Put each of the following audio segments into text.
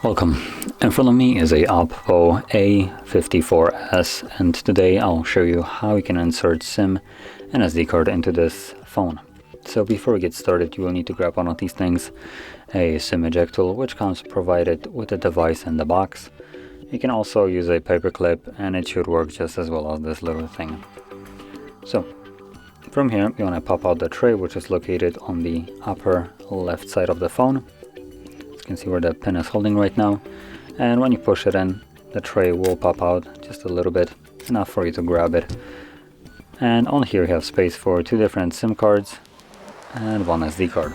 Welcome. In front of me is a OPPO A54s, and today I'll show you how you can insert SIM and SD card into this phone. So before we get started, you will need to grab one of these things, a SIM eject tool, which comes provided with the device in the box. You can also use a paper clip, and it should work just as well as this little thing. So from here, you want to pop out the tray, which is located on the upper left side of the phone. You can see where the pin is holding right now, and when you push it in, the tray will pop out just a little bit, enough for you to grab it. And on here you have space for two different SIM cards and one SD card.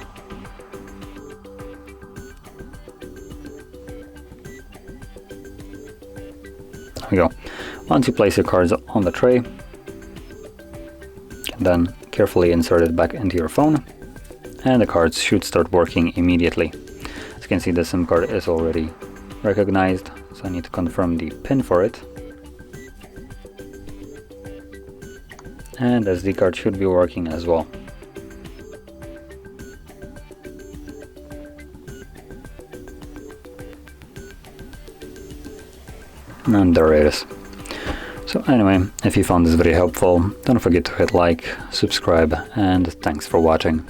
There we go. Once you place your cards on the tray, you can then carefully insert it back into your phone, and the cards should start working immediately. As you can see, the SIM card is already recognized, so I need to confirm the pin for it. And the SD card should be working as well. And there it is. So anyway, if you found this video helpful, don't forget to hit like, subscribe, and thanks for watching.